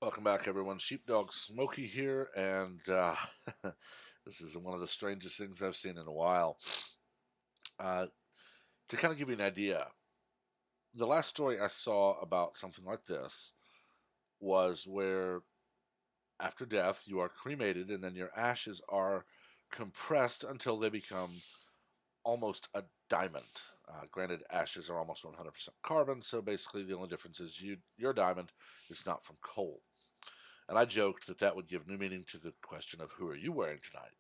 Welcome back, everyone. Sheepdog Smokey here, and this is one of the strangest things I've seen in a while. Uh, to kind of give you an idea, the last story I saw about something like this was where after death you are cremated and then your ashes are compressed until they become almost a diamond. Granted, ashes are almost 100% carbon, so basically the only difference is your diamond is not from coal. And I joked that that would give new meaning to the question of who are you wearing tonight.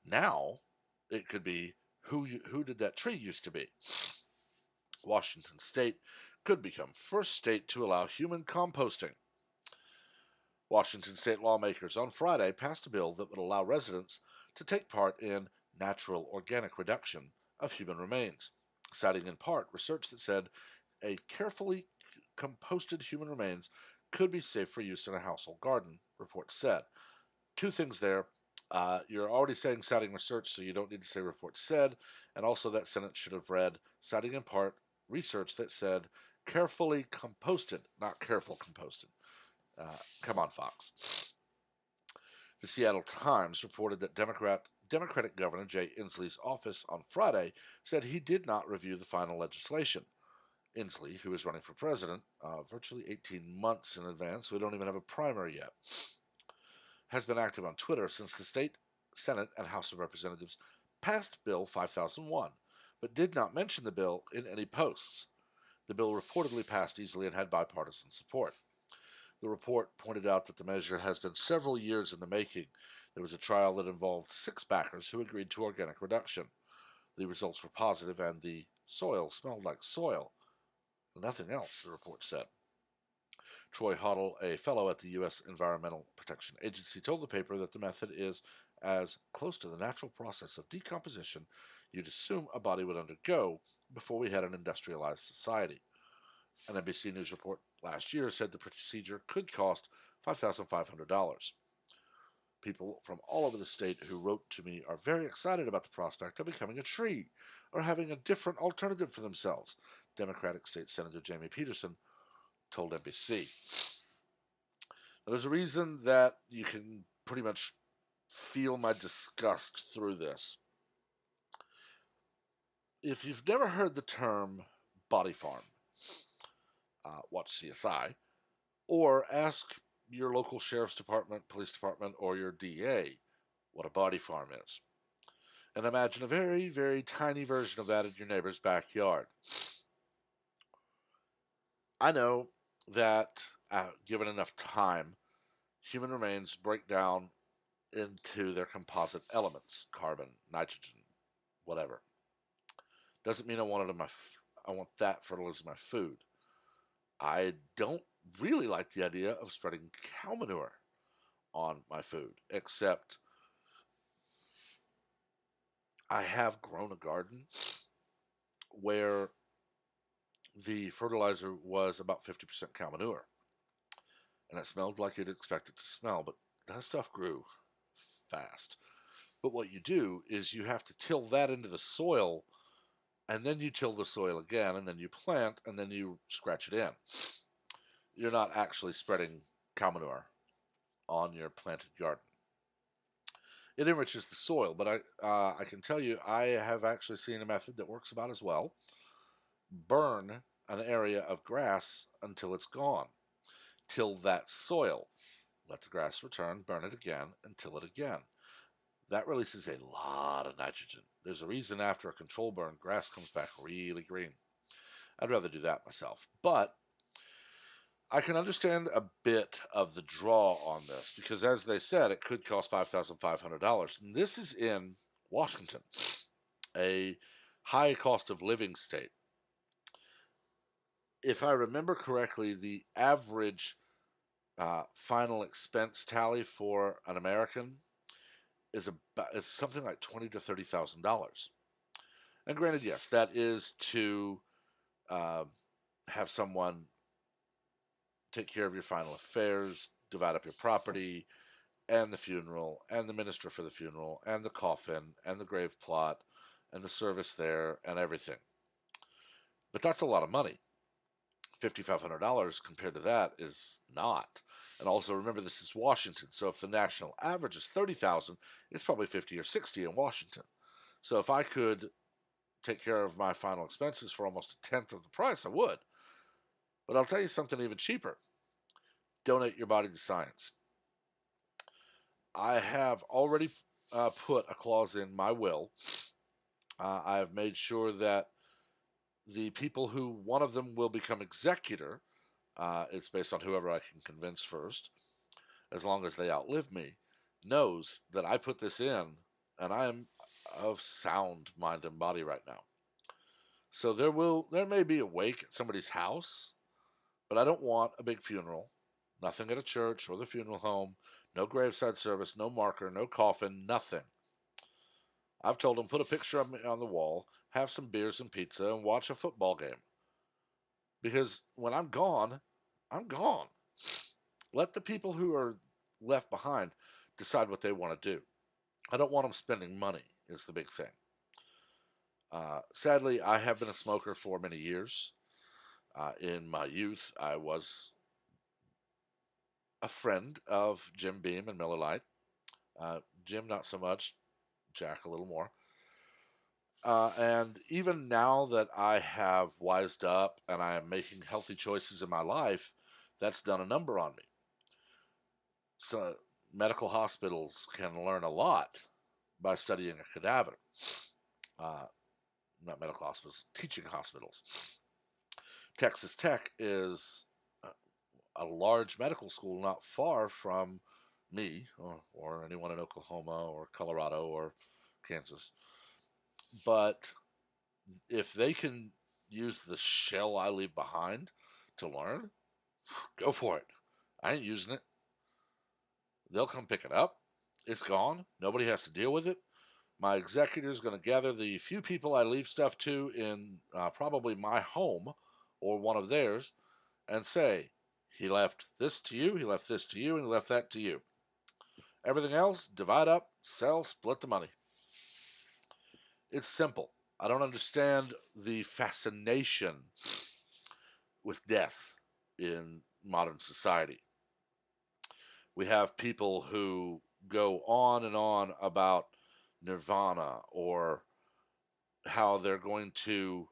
Now, it could be who did that tree used to be? Washington State could become first state to allow human composting. Washington State lawmakers on Friday passed a bill that would allow residents to take part in natural organic reduction of human remains, citing in part research that said a carefully composted human remains could be safe for use in a household garden, reports said. Two things there. You're already saying citing research, so you don't need to say report said. And also, that sentence should have read citing in part research that said carefully composted, not careful composted. Come on, Fox. The Seattle Times reported that Democratic Governor Jay Inslee's office on Friday said he did not review the final legislation. Inslee, who is running for president virtually 18 months in advance, we don't even have a primary yet, has been active on Twitter since the state Senate and House of Representatives passed Bill 5001, but did not mention the bill in any posts. The bill reportedly passed easily and had bipartisan support. The report pointed out that the measure has been several years in the making. There was a trial that involved 6 backers who agreed to organic reduction. The results were positive, and the soil smelled like soil. Nothing else, the report said. Troy Hoddle, a fellow at the U.S. Environmental Protection Agency, told the paper that the method is as close to the natural process of decomposition you'd assume a body would undergo before we had an industrialized society. An NBC News report last year said the procedure could cost $5,500. People from all over the state who wrote to me are very excited about the prospect of becoming a tree or having a different alternative for themselves, Democratic State Senator Jamie Peterson told NBC. Now, there's a reason that you can pretty much feel my disgust through this. If you've never heard the term body farm, watch CSI, or ask your local sheriff's department, police department, or your DA what a body farm is. And imagine a very, very tiny version of that in your neighbor's backyard. I know that given enough time, human remains break down into their composite elements, carbon, nitrogen, whatever. Doesn't mean I want it in I want that fertilizer in my food. I don't really like the idea of spreading cow manure on my food, except I have grown a garden where the fertilizer was about 50% cow manure, and it smelled like you'd expect it to smell, but that stuff grew fast. But what you do is you have to till that into the soil, and then you till the soil again, and then you plant, and then you scratch it in. You're not actually spreading cow manure on your planted garden. It enriches the soil, but I can tell you I have actually seen a method that works about as well. Burn an area of grass until it's gone. Till that soil. Let the grass return, burn it again, and till it again. That releases a lot of nitrogen. There's a reason after a control burn, grass comes back really green. I'd rather do that myself. But I can understand a bit of the draw on this because, as they said, it could cost $5,500. And this is in Washington, a high cost of living state. If I remember correctly, the average final expense tally for an American is something like $20,000 to $30,000. And granted, yes, that is to uh, have someone take care of your final affairs, divide up your property, and the funeral, and the minister for the funeral, and the coffin, and the grave plot, and the service there, and everything. But that's a lot of money. $5,500 compared to that is not. And also remember, this is Washington. So if the national average is 30,000, it's probably 50 or 60 in Washington. So if I could take care of my final expenses for almost a tenth of the price, I would. But I'll tell you something even cheaper. Donate your body to science. I have already put a clause in my will. I have made sure that the people who one of them will become executor, it's based on whoever I can convince first, as long as they outlive me, knows that I put this in and I am of sound mind and body right now. So there may be a wake at somebody's house, but I don't want a big funeral. Nothing at a church or the funeral home. No graveside service, no marker, no coffin, nothing. I've told them put a picture of me on the wall, have some beers and pizza, and watch a football game. Because when I'm gone, I'm gone. Let the people who are left behind decide what they want to do. I don't want them spending money, is the big thing. Sadly, I have been a smoker for many years. In my youth, I was a friend of Jim Beam and Miller Lite. Jim, not so much. Jack, a little more. And even now that I have wised up and I am making healthy choices in my life, that's done a number on me. So, medical hospitals can learn a lot by studying a cadaver. Not medical hospitals, teaching hospitals. Texas Tech is a large medical school not far from me or anyone in Oklahoma or Colorado or Kansas. But if they can use the shell I leave behind to learn, go for it. I ain't using it. They'll come pick it up. It's gone. Nobody has to deal with it. My executor is going to gather the few people I leave stuff to in probably my home or one of theirs and say, he left this to you, he left this to you, and he left that to you. Everything else, divide up, sell, split the money. It's simple. I don't understand the fascination with death in modern society. We have people who go on and on about nirvana or how they're going to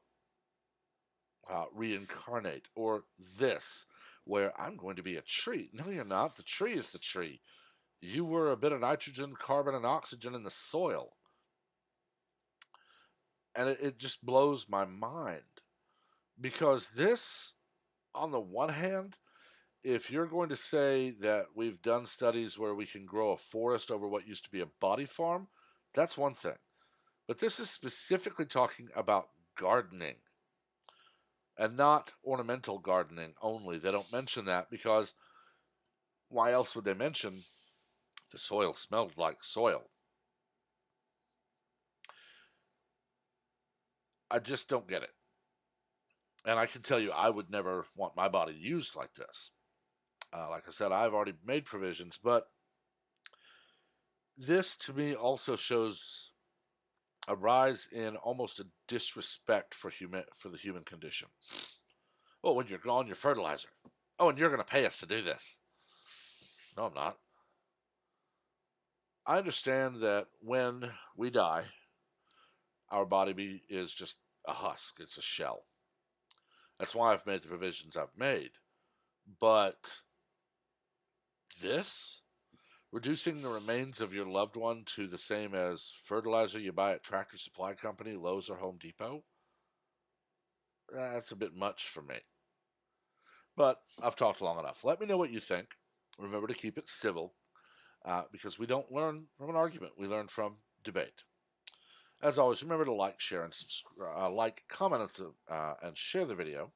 reincarnate or this, where I'm going to be a tree. No, you're not. The tree is the tree. You were a bit of nitrogen, carbon, and oxygen in the soil. And it just blows my mind. Because this, on the one hand, if you're going to say that we've done studies where we can grow a forest over what used to be a body farm, that's one thing. But this is specifically talking about gardening and not ornamental gardening only. They don't mention that because why else would they mention the soil smelled like soil? I just don't get it. And I can tell you, I would never want my body used like this. Like I said, I've already made provisions, but this to me also shows a rise in almost a disrespect for the human condition. Well, when you're gone, you're fertilizer. Oh, and you're going to pay us to do this. No, I'm not. I understand that when we die, our body is just a husk. It's a shell. That's why I've made the provisions I've made. But this, reducing the remains of your loved one to the same as fertilizer you buy at Tractor Supply Company, Lowe's, or Home Depot, that's a bit much for me. But I've talked long enough. Let me know what you think. Remember to keep it civil, because we don't learn from an argument. We learn from debate. As always, remember to like, share, and subscribe. Like, comment, and share the video.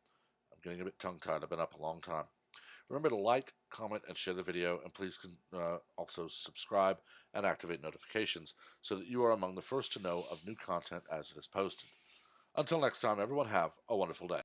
I'm getting a bit tongue-tied. I've been up a long time. Remember to like, comment, and share the video, and please also subscribe and activate notifications so that you are among the first to know of new content as it is posted. Until next time, everyone, have a wonderful day.